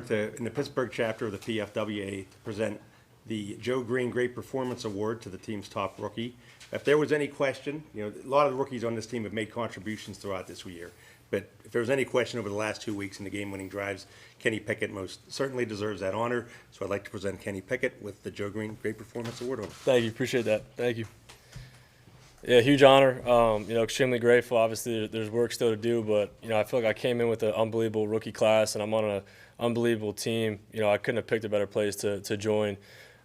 honored to, in the Pittsburgh chapter of the PFWA, to present the Joe Greene Great Performance Award to the team's top rookie. If there was any question, a lot of the rookies on this team have made contributions throughout this year. But if there was any question over the last 2 weeks in the game-winning drives, Kenny Pickett most certainly deserves that honor. So I'd like to present Kenny Pickett with the Joe Greene Great Performance Award on him. Thank you. Appreciate that. Thank you. Yeah, huge honor. Extremely grateful. Obviously, there's work still to do, but I feel like I came in with an unbelievable rookie class, and I'm on an unbelievable team. I couldn't have picked a better place to join.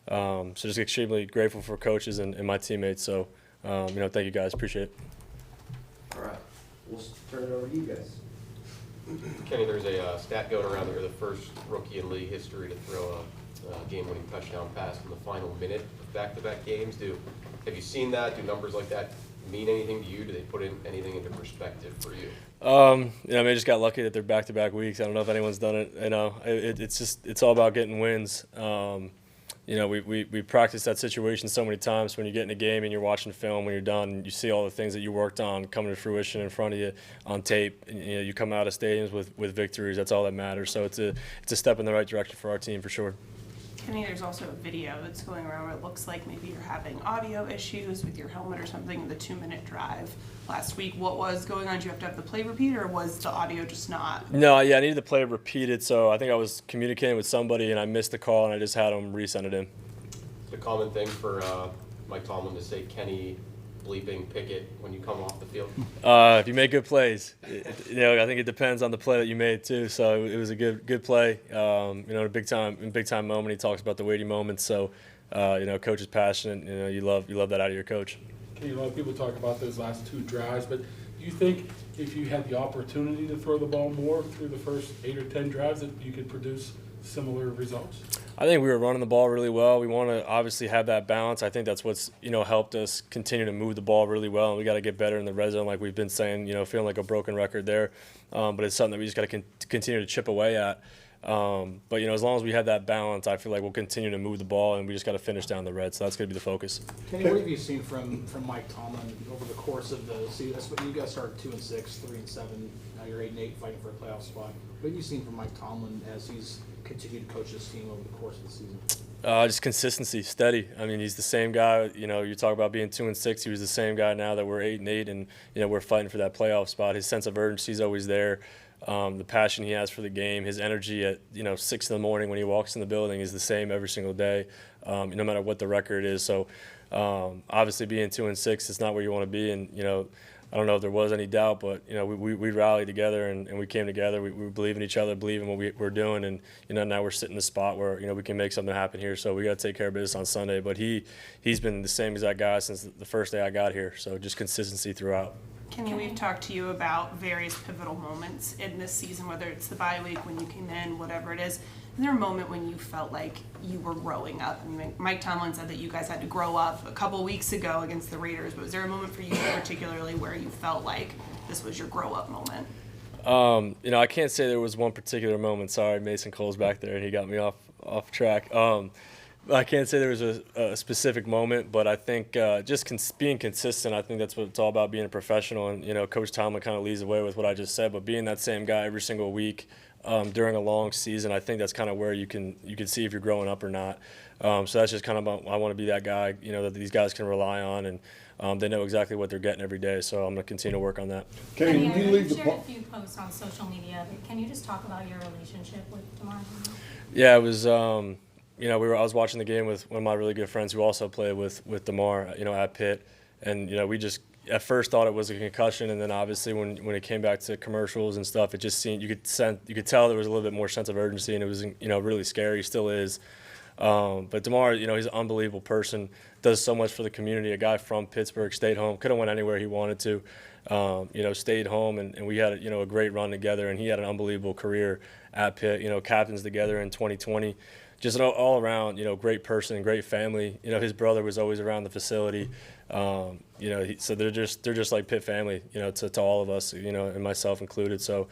So just extremely grateful for coaches and my teammates. So, thank you guys. Appreciate it. All right, we'll turn it over to you guys. Kenny, there's a stat going around that you're the first rookie in league history to throw a game-winning touchdown pass in the final minute of back-to-back games. Have you seen that? Do numbers like that mean anything to you? Do they put anything into perspective for you? I just got lucky that they're back-to-back weeks. I don't know if anyone's done it. It's all about getting wins. We practice that situation so many times when you get in a game and you're watching film when you're done and you see all the things that you worked on coming to fruition in front of you on tape. And, you come out of stadiums with victories. That's all that matters. So it's a step in the right direction for our team for sure. Kenny, there's also a video that's going around where it looks like maybe you're having audio issues with your helmet or something in the 2-minute drive last week. What was going on? Did you have to have the play repeated, or was the audio just not? No, yeah, I needed the play repeated, so I think I was communicating with somebody and I missed the call and I just had them resend it in. It's a common thing for Mike Tomlin to say Kenny bleeping Pickett when you come off the field. If you make good plays, I think it depends on the play that you made too. So it was a good play. In a big time moment, he talks about the weighty moments. So coach is passionate. You love that out of your coach. A lot of people talk about those last 2 drives, but do you think if you had the opportunity to throw the ball more through the first 8 or 10 drives that you could produce similar results? I think we were running the ball really well. We want to obviously have that balance. I think that's what's helped us continue to move the ball really well. And we got to get better in the red zone, like we've been saying. Feeling like a broken record there, but it's something that we just got to continue to chip away at. But as long as we have that balance, I feel like we'll continue to move the ball, and we just got to finish down the red. So that's going to be the focus. Kenny, what have you seen from Mike Tomlin over the course of the season? You guys started 2-6, 3-7. Now you're 8-8, fighting for a playoff spot. What have you seen from Mike Tomlin as he's continued to coach this team over the course of the season? Just consistency, steady. I mean, he's the same guy. You talk about being 2-6. He was the same guy now that we're 8-8, and we're fighting for that playoff spot. His sense of urgency is always there. The passion he has for the game, his energy at 6 in the morning when he walks in the building is the same every single day, no matter what the record is. So obviously being 2-6 is not where you want to be, and I don't know if there was any doubt, but we rallied together and we came together. We believe in each other, believe in what we're doing, and now we're sitting in a spot where we can make something happen here. So we got to take care of business on Sunday. But he's been the same exact guy since the first day I got here. So just consistency throughout. Kenny, we've talked to you about various pivotal moments in this season, whether it's the bye week, when you came in, whatever it is. Is there a moment when you felt like you were growing up? I mean, Mike Tomlin said that you guys had to grow up a couple weeks ago against the Raiders, but was there a moment for you particularly where you felt like this was your grow-up moment? I can't say there was one particular moment. Sorry, Mason Cole's back there, and he got me off track. I can't say there was a specific moment, but I think just being consistent, I think that's what it's all about, being a professional. And, Coach Tomlin kind of leads the way with what I just said, but being that same guy every single week during a long season, I think that's kind of where you can see if you're growing up or not. So that's just kind of I want to be that guy, that these guys can rely on, and they know exactly what they're getting every day. So I'm going to continue to work on that. Kenny, you shared a few posts on social media. Can you just talk about your relationship with Demar? Yeah, it was I was watching the game with one of my really good friends who also played with Demar, at Pitt, and we just at first thought it was a concussion, and then obviously when it came back to commercials and stuff, it just seemed you could tell there was a little bit more sense of urgency, and it was really scary. He still is. But Demar, he's an unbelievable person, does so much for the community. A guy from Pittsburgh, stayed home, could have went anywhere he wanted to, stayed home, and we had a great run together, and he had an unbelievable career at Pitt, captains together in 2020. Just an all-around, great person, great family. His brother was always around the facility. So they're just like Pitt family, to all of us, and myself included. So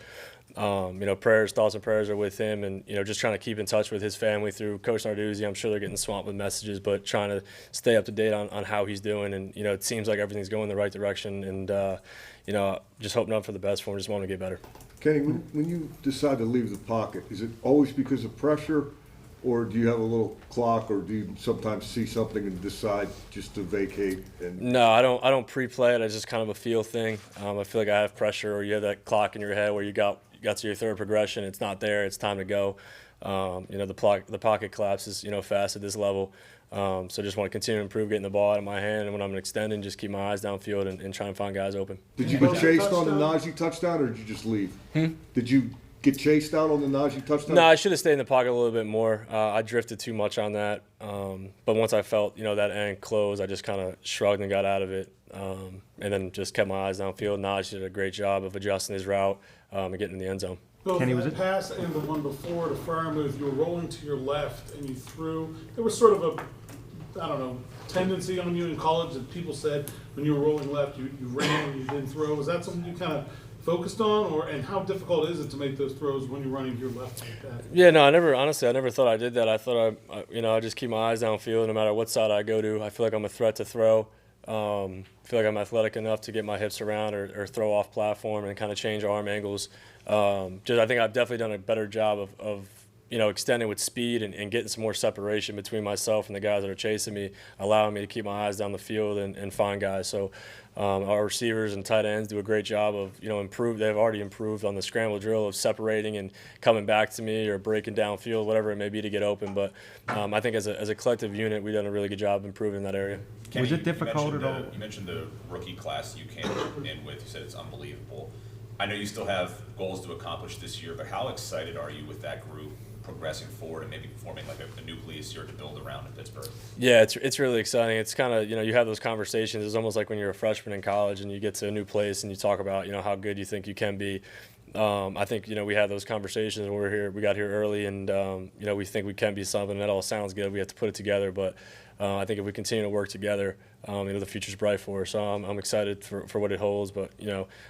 thoughts and prayers are with him, and just trying to keep in touch with his family through Coach Narduzzi. I'm sure they're getting swamped with messages, but trying to stay up to date on how he's doing. And it seems like everything's going the right direction, and just hoping up for the best for him. Just want to get better. Kenny, when you decide to leave the pocket, is it always because of pressure, or do you have a little clock, or do you sometimes see something and decide just to vacate? No, I don't pre-play it. It's just kind of a feel thing. I feel like I have pressure, or you have that clock in your head where you got to your third progression. It's not there. It's time to go. The pocket collapses, fast at this level. So just want to continue to improve, getting the ball out of my hand, and when I'm extending, just keep my eyes downfield and try and find guys open. Did you get chased on the Najee touchdown, or did you just leave? Did you get chased down on the Najee touchdown? No, I should have stayed in the pocket a little bit more. I drifted too much on that. But once I felt, that end close, I just kind of shrugged and got out of it. And then just kept my eyes downfield. Najee did a great job of adjusting his route and getting in the end zone. So Kenny, that was it- pass and the one before to Freiermuth, you were rolling to your left and you threw. There was sort of tendency on you in college that people said when you were rolling left, you ran and you didn't throw. Was that something you kind of focused on, and how difficult is it to make those throws when you're running to your left like that? Yeah, no, I never thought I did that. I thought I just keep my eyes downfield no matter what side I go to. I feel like I'm a threat to throw. I feel like I'm athletic enough to get my hips around or throw off platform and kind of change arm angles. I think I've definitely done a better job of extending with speed and getting some more separation between myself and the guys that are chasing me, allowing me to keep my eyes down the field and find guys. So our receivers and tight ends do a great job of, improve. They've already improved on the scramble drill of separating and coming back to me or breaking downfield, whatever it may be to get open. But I think as a collective unit, we've done a really good job of improving in that area. Kenny, Was it difficult at all? You mentioned the rookie class you came in with. You said it's unbelievable. I know you still have goals to accomplish this year, but how excited are you with that group progressing forward and maybe forming like a nucleus here to build around in Pittsburgh? Yeah, it's really exciting. It's kind of, you have those conversations. It's almost like when you're a freshman in college and you get to a new place and you talk about, how good you think you can be. I think, we had those conversations when we got here early, and, we think we can be something. That all sounds good. We have to put it together, but I think if we continue to work together, the future's bright for us. So I'm excited for what it holds. But,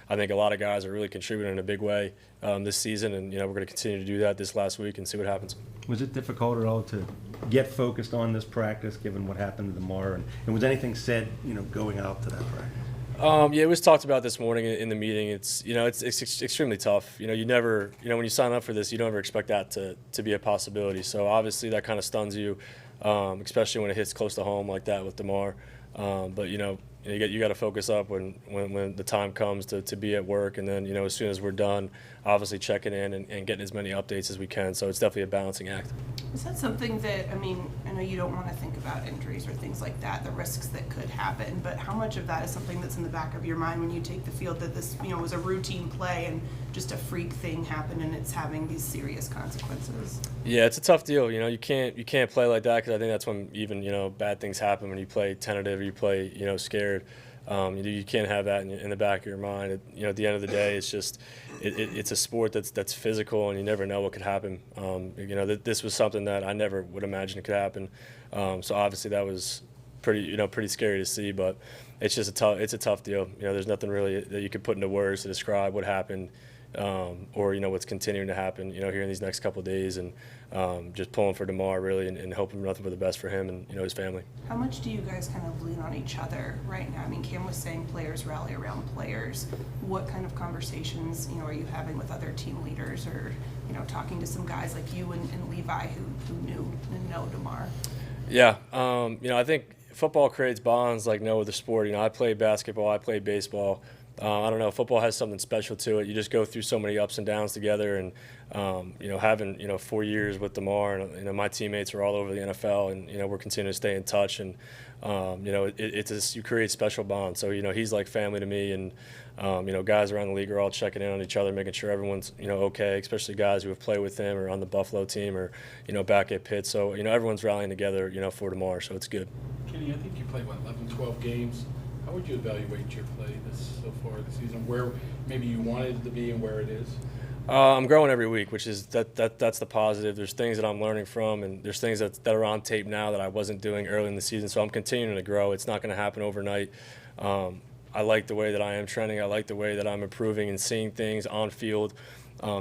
I think a lot of guys are really contributing in a big way this season, and, we're going to continue to do that this last week and see what happens. Was it difficult at all to get focused on this practice, given what happened to Demar? And was anything said, going out to that practice? Yeah, it was talked about this morning in the meeting. It's it's extremely tough. You never when you sign up for this, you don't ever expect that to be a possibility. So obviously that kind of stuns you, especially when it hits close to home like that with Demar. But you got to focus up when the time comes to be at work, and then as soon as we're done, obviously checking in and getting as many updates as we can. So it's definitely a balancing act. Is that something that, I know you don't want to think about injuries or things like that, the risks that could happen, but how much of that is something that's in the back of your mind when you take the field that this, was a routine play and just a freak thing happened and it's having these serious consequences? Yeah, it's a tough deal. You can't play like that, because I think that's when even, bad things happen when you play tentative or you play, scared. You can't have that in the back of your mind. At the end of the day, it's just it's a sport that's physical, and you never know what could happen. This was something that I never would imagine it could happen. So obviously that was pretty scary to see, but it's just a tough deal. There's nothing really that you could put into words to describe what happened. Or what's continuing to happen here in these next couple of days, and just pulling for Demar really and hoping nothing but the best for him and his family. How much do you guys kind of lean on each other right now? Cam was saying players rally around players. What kind of conversations are you having with other team leaders, or talking to some guys like you and Levi who knew and know Demar? Yeah, I think football creates bonds like no other sport. I played basketball, I played baseball. I don't know, football has something special to it. You just go through so many ups and downs together, and having 4 years with Demar, and my teammates are all over the NFL, and we're continuing to stay in touch, and you create special bonds. So he's like family to me, and guys around the league are all checking in on each other, making sure everyone's okay, especially guys who have played with him or on the Buffalo team or back at Pitt. So everyone's rallying together for Demar, so it's good. Kenny, I think you played 11, 12 games. How would you evaluate your play so far this season? Where maybe you wanted to be and where it is? I'm growing every week, which is that's the positive. There's things that I'm learning from, and there's things that are on tape now that I wasn't doing early in the season. So I'm continuing to grow. It's not going to happen overnight. I like the way that I am trending. I like the way that I'm improving and seeing things on field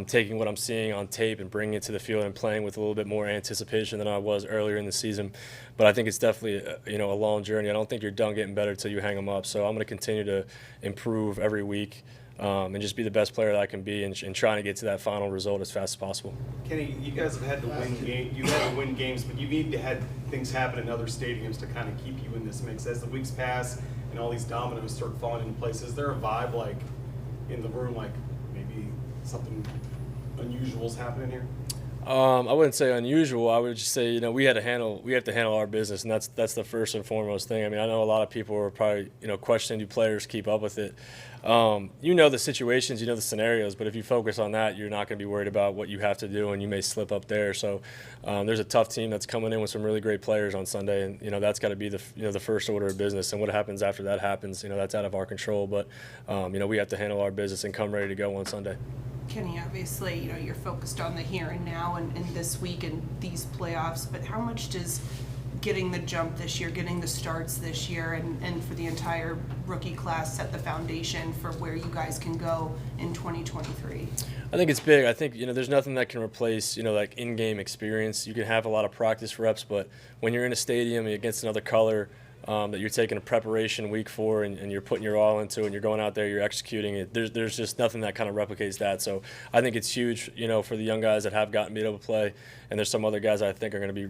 taking what I'm seeing on tape and bringing it to the field and playing with a little bit more anticipation than I was earlier in the season. But I think it's definitely a long journey. I don't think you're done getting better until you hang them up. So I'm going to continue to improve every week and just be the best player that I can be and trying to get to that final result as fast as possible. Kenny, you guys have had to win games, but you need to have things happen in other stadiums to kind of keep you in this mix. As the weeks pass and all these dominoes start falling into place, is there a vibe like in the room, like maybe something unusual is happening here? I wouldn't say unusual. I would just say, we have to handle our business, and that's the first and foremost thing. I mean, I know a lot of people are probably, questioning do players keep up with it. The situations, the scenarios, but if you focus on that, you're not going to be worried about what you have to do, and you may slip up there. So there's a tough team that's coming in with some really great players on Sunday, and that's got to be the first order of business. And what happens after that happens, that's out of our control. But we have to handle our business and come ready to go on Sunday. Kenny, obviously, you're focused on the here and now and this week and these playoffs, but how much does getting the jump this year, getting the starts this year, and for the entire rookie class set the foundation for where you guys can go in 2023? I think it's big. I think, there's nothing that can replace, like in-game experience. You can have a lot of practice reps, but when you're in a stadium against another color, that you're taking a preparation week for and you're putting your all into and you're going out there, you're executing it. There's just nothing that kind of replicates that. So I think it's huge, for the young guys that have gotten me to play. And there's some other guys I think are going to be,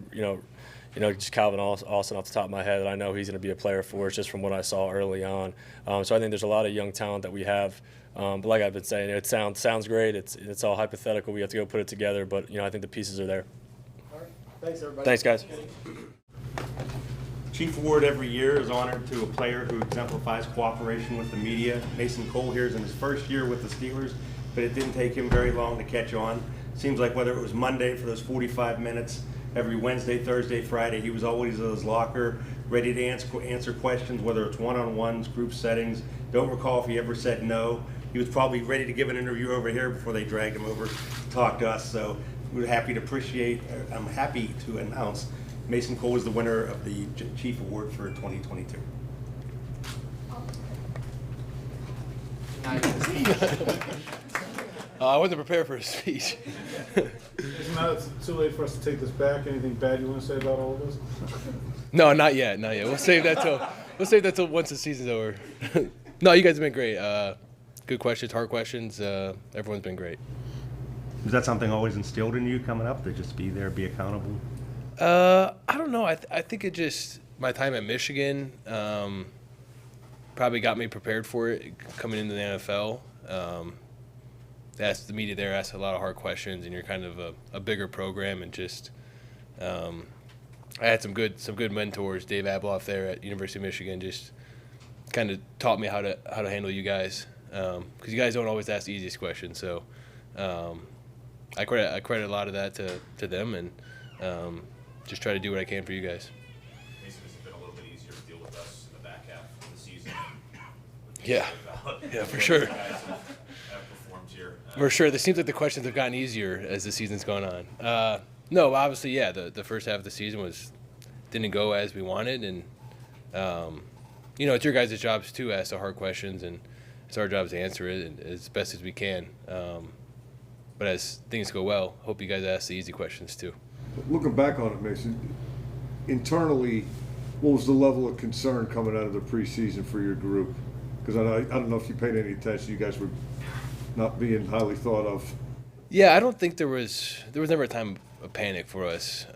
just Calvin Austin off the top of my head that I know he's going to be a player for us just from what I saw early on. So I think there's a lot of young talent that we have. But like I've been saying, it sounds great. It's all hypothetical. We have to go put it together. But, I think the pieces are there. All right. Thanks, everybody. Thanks, guys. Chief Award every year is honored to a player who exemplifies cooperation with the media. Mason Cole here is in his first year with the Steelers, but it didn't take him very long to catch on. Seems like whether it was Monday for those 45 minutes, every Wednesday, Thursday, Friday, he was always in his locker, ready to answer questions, whether it's one-on-ones, group settings. Don't recall if he ever said no. He was probably ready to give an interview over here before they dragged him over to talk to us. So I'm happy to announce Mason Cole is the winner of the Chief Award for 2022. I wasn't prepared for a speech. Isn't that too late for us to take this back? Anything bad you want to say about all of this? No, not yet. We'll save that till once the season's over. No, you guys have been great. Good questions, hard questions. Everyone's been great. Is that something always instilled in you coming up, to just be there, be accountable? I don't know. I think it just, my time at Michigan probably got me prepared for it coming into the NFL. The media there asked a lot of hard questions, and you're kind of a bigger program, and just I had some good mentors. Dave Abloff there at University of Michigan just kind of taught me how to handle you guys, because you guys don't always ask the easiest questions. So I credit a lot of that to them, and just try to do what I can for you guys. Mason, this has been a little bit easier to deal with us in the back half of the season. Yeah, for sure. You guys have performed here. For sure. It seems like the questions have gotten easier as the season's gone on. No, obviously, yeah, the first half of the season didn't go as we wanted, and it's your guys' jobs to ask the hard questions, and it's our jobs to answer it as best as we can. But as things go well, hope you guys ask the easy questions too. Looking back on it, Mason, internally, what was the level of concern coming out of the preseason for your group? Because I don't know if you paid any attention. You guys were not being highly thought of. Yeah, I don't think there was never a time of panic for us.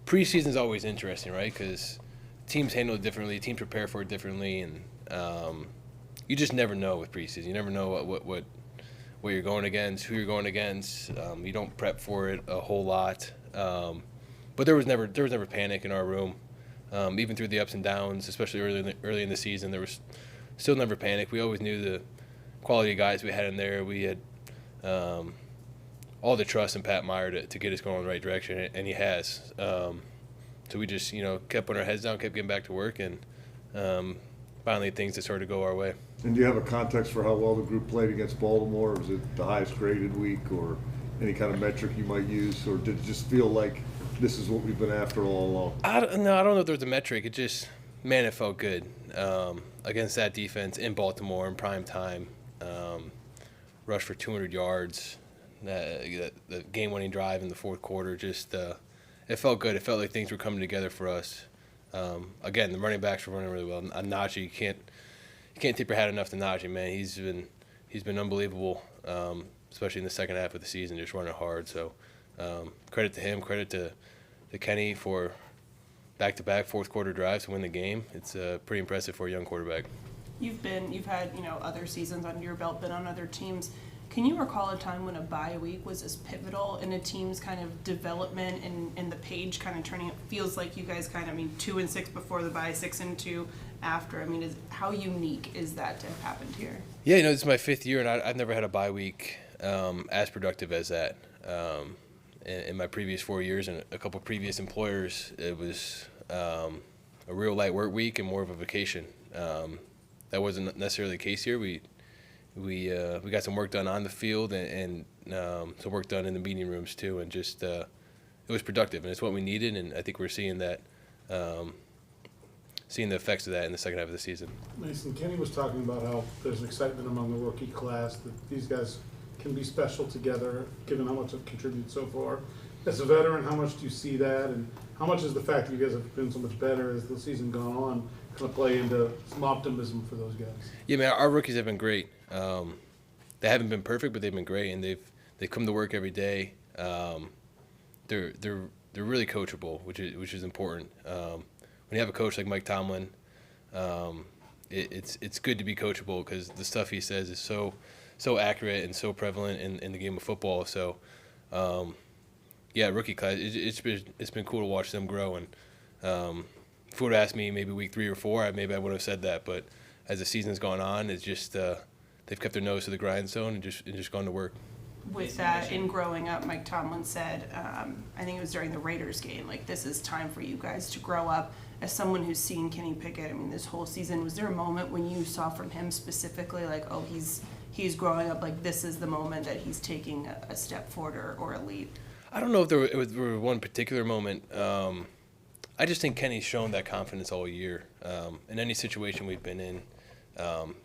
Preseason is always interesting, right? Because teams handle it differently, teams prepare for it differently, and you just never know with preseason. You never know what you're going against, who you're going against. You don't prep for it a whole lot. But there was never panic in our room. Even through the ups and downs, especially early in the season, there was still never panic. We always knew the quality of guys we had in there. We had all the trust in Pat Meyer to get us going in the right direction, and he has. So we just kept putting our heads down, kept getting back to work, and finally things that started to go our way. And do you have a context for how well the group played against Baltimore? Was it the highest graded week, or any kind of metric you might use, or did it just feel like this is what we've been after all along? I don't know if there was a metric. It just, man, it felt good against that defense in Baltimore in prime time. rushed for 200 yards. The game-winning drive in the fourth quarter, just it felt good. It felt like things were coming together for us. Again, the running backs were running really well. Najee, you can't tip your hat enough to Najee, man. He's been unbelievable, especially in the second half of the season, just running hard. So credit to him, credit to Kenny for back-to-back fourth-quarter drives to win the game. It's pretty impressive for a young quarterback. You've had, other seasons under your belt, been on other teams. Can you recall a time when a bye week was as pivotal in a team's kind of development and the page kind of turning? It feels like you guys 2-6 before the bye, 6-2 after. How unique is that to have happened here? Yeah, this is my 5th year, and I've never had a bye week as productive as that. In my previous 4 years and a couple previous employers, it was a real light work week and more of a vacation. That wasn't necessarily the case here. We got some work done on the field and some work done in the meeting rooms too, and just it was productive, and it's what we needed, and I think we're seeing that, seeing the effects of that in the second half of the season. Mason, Kenny was talking about how there's excitement among the rookie class that these guys can be special together, given how much they've contributed so far. As a veteran, how much do you see that, and how much is the fact that you guys have been so much better as the season gone on kind of play into some optimism for those guys? Yeah, man, our rookies have been great. They haven't been perfect, but they've been great, and they've come to work every day. They're really coachable, which is important. When you have a coach like Mike Tomlin, it's good to be coachable because the stuff he says is so accurate and so prevalent in the game of football. So, rookie class, it's been cool to watch them grow. And if you would have asked me maybe week 3 or 4, maybe I would have said that. But as the season's gone on, it's just they've kept their nose to the grindstone and just gone to work. With that, in growing up, Mike Tomlin said, I think it was during the Raiders game, this is time for you guys to grow up. As someone who's seen Kenny Pickett, this whole season, was there a moment when you saw from him specifically, he's growing up, this is the moment that he's taking a step forward or a leap? I don't know if there was one particular moment. I just think Kenny's shown that confidence all year. In any situation we've been in,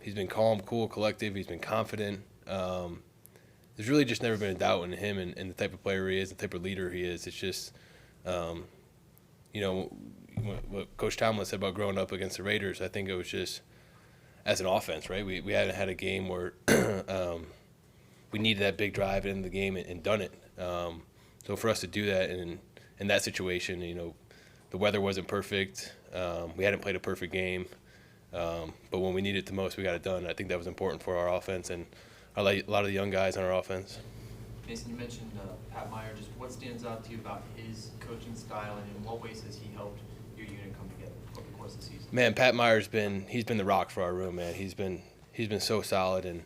he's been calm, cool, collective. He's been confident. There's really just never been a doubt in him and the type of player he is, the type of leader he is. It's just, what Coach Tomlin said about growing up against the Raiders, I think it was just as an offense, right? We hadn't had a game where we needed that big drive in the game and done it. So for us to do that in that situation, the weather wasn't perfect. We hadn't played a perfect game. But when we needed it the most, we got it done. I think that was important for our offense and a lot of the young guys on our offense. Mason, you mentioned Pat Meyer. Just what stands out to you about his coaching style, and in what ways has he helped your unit come together over the course of the season? Man, Pat Meyer's been the rock for our room, man. He's been so solid, and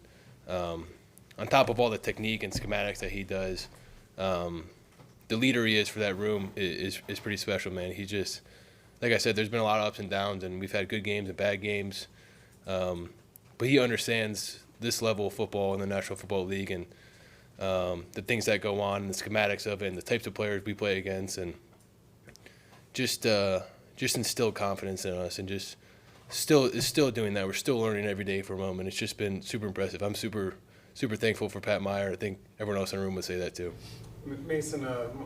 on top of all the technique and schematics that he does, the leader he is for that room is pretty special, man. He just, like I said, there's been a lot of ups and downs, and we've had good games and bad games, but he understands this level of football in the National Football League and the things that go on and the schematics of it and the types of players we play against, and just instill confidence in us, and just still doing that. We're still learning every day for a moment. It's just been super impressive. I'm super thankful for Pat Meyer. I think everyone else in the room would say that too. Mason,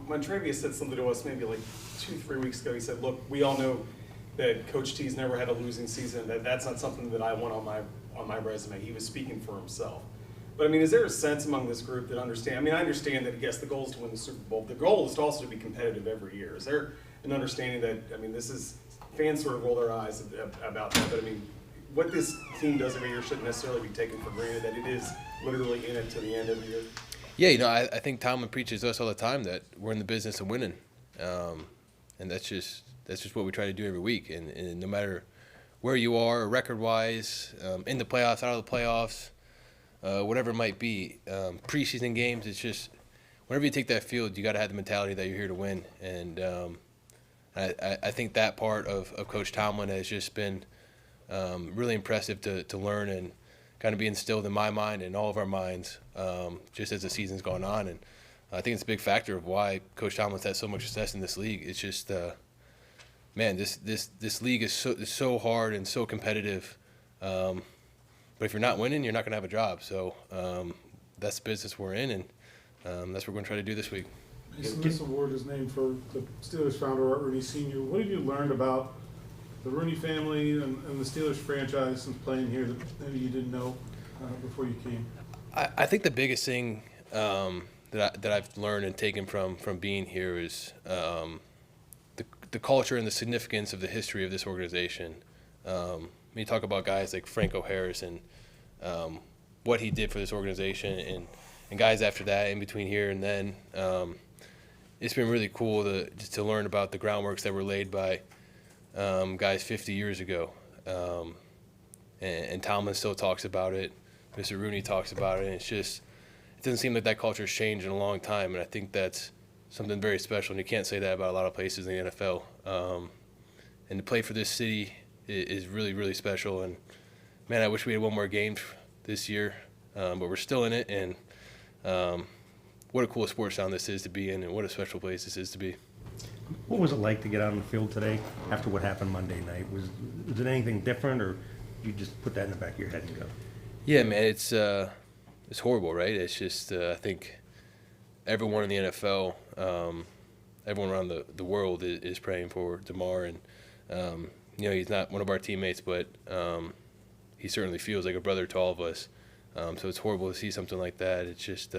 Montravius said something to us maybe 2-3 weeks ago. He said, look, we all know that Coach T's never had a losing season. That's not something that I want on my resume. He was speaking for himself. But is there a sense among this group that understand? I understand that yes, the goal is to win the Super Bowl. The goal is also to be competitive every year. Is there an understanding that this is fans sort of roll their eyes about that? But what this team does every year shouldn't necessarily be taken for granted. That it is literally in it to the end of the year. Yeah, I think Tomlin preaches us all the time that we're in the business of winning, and that's just what we try to do every week. And no matter where you are, record-wise, in the playoffs, out of the playoffs, whatever it might be, preseason games, it's just whenever you take that field, you got to have the mentality that you're here to win. And I think that part of Coach Tomlin has just been really impressive to learn and kind of be instilled in my mind and all of our minds just as the season's gone on. And I think it's a big factor of why Coach Tomlin's had so much success in this league. It's just, this league is so hard and so competitive. But if you're not winning, you're not going to have a job. So that's the business we're in, and that's what we're going to try to do this week. Mason, this award is named for the Steelers founder, Art Rooney Sr. What have you learned about the Rooney family and the Steelers franchise since playing here that maybe you didn't know before you came? I think the biggest thing that I've learned and taken from being here is the culture and the significance of the history of this organization. When you talk about guys like Franco Harris and what he did for this organization and guys after that in between here and then, it's been really cool to learn about the groundworks that were laid by guys 50 years ago. And Tomlin still talks about it. Mr. Rooney talks about it. And it doesn't seem like that culture's changed in a long time. And I think that's something very special. And you can't say that about a lot of places in the NFL. And to play for this city is really, really special. And, man, I wish we had one more game this year. But we're still in it. And what a cool sports town this is to be in, and what a special place this is to be. What was it like to get out on the field today after what happened Monday night? Was it anything different, or you just put that in the back of your head and go? Yeah, man, it's horrible, right? It's just I think everyone in the NFL, everyone around the world is praying for Demar, and he's not one of our teammates, but he certainly feels like a brother to all of us. So it's horrible to see something like that. It's just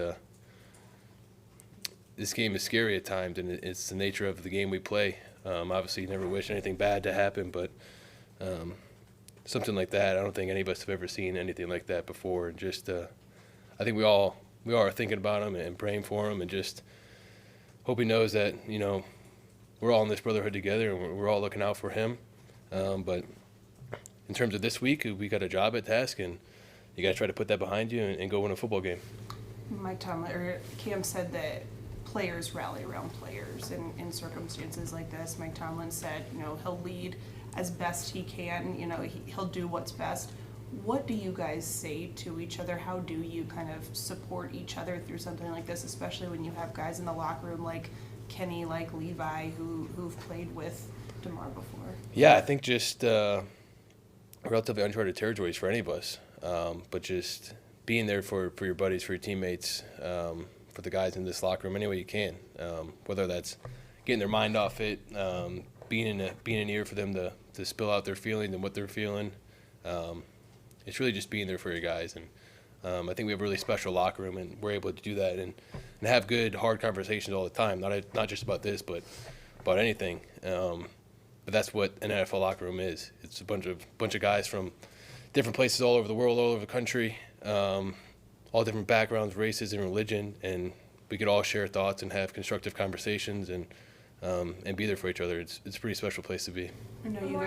this game is scary at times, and it's the nature of the game we play. Obviously, you never wish anything bad to happen, but something like that, I don't think any of us have ever seen anything like that before. And just, I think we all are thinking about him and praying for him, and just hope he knows that we're all in this brotherhood together, and we're all looking out for him. But in terms of this week, we got a job at task, and you got to try to put that behind you and go win a football game. Mike Tomlin or Cam said that players rally around players in circumstances like this. Mike Tomlin said, he'll lead as best he can. He'll do what's best. What do you guys say to each other? How do you kind of support each other through something like this, especially when you have guys in the locker room like Kenny, like Levi, who've played with Demar before? Yeah, I think just relatively uncharted territories for any of us. But just being there for your buddies, for your teammates, for the guys in this locker room any way you can, whether that's getting their mind off it, being an ear for them to spill out their feelings and what they're feeling. It's really just being there for your guys. And I think we have a really special locker room, and we're able to do that and have good, hard conversations all the time, not just about this, but about anything. But that's what an NFL locker room is. It's a bunch of guys from different places all over the world, all over the country, all different backgrounds, races, and religion, and we could all share thoughts and have constructive conversations and be there for each other. It's a pretty special place to be. I know you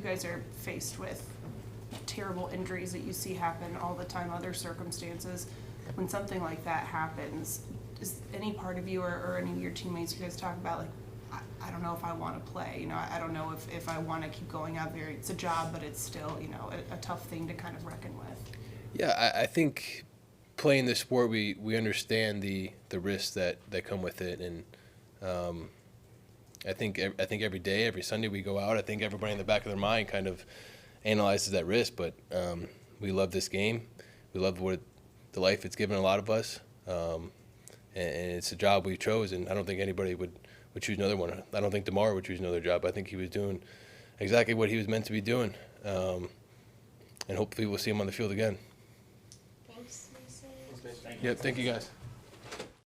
guys are faced with terrible injuries that you see happen all the time, other circumstances. When something like that happens, does any part of you or any of your teammates, you guys talk about, like, I don't know if I want to play, I don't know if I want to keep going out there. It's a job, but it's still, a tough thing to kind of reckon with. Yeah, I think playing this sport, we understand the risks that come with it, and I think every day, every Sunday we go out, I think everybody in the back of their mind kind of analyzes that risk, but we love this game. We love the life it's given a lot of us, and it's a job we chose, and I don't think anybody would choose another one. I don't think Demar would choose another job. I think he was doing exactly what he was meant to be doing, and hopefully we'll see him on the field again. Thanks, Mason. Yep, thank you guys.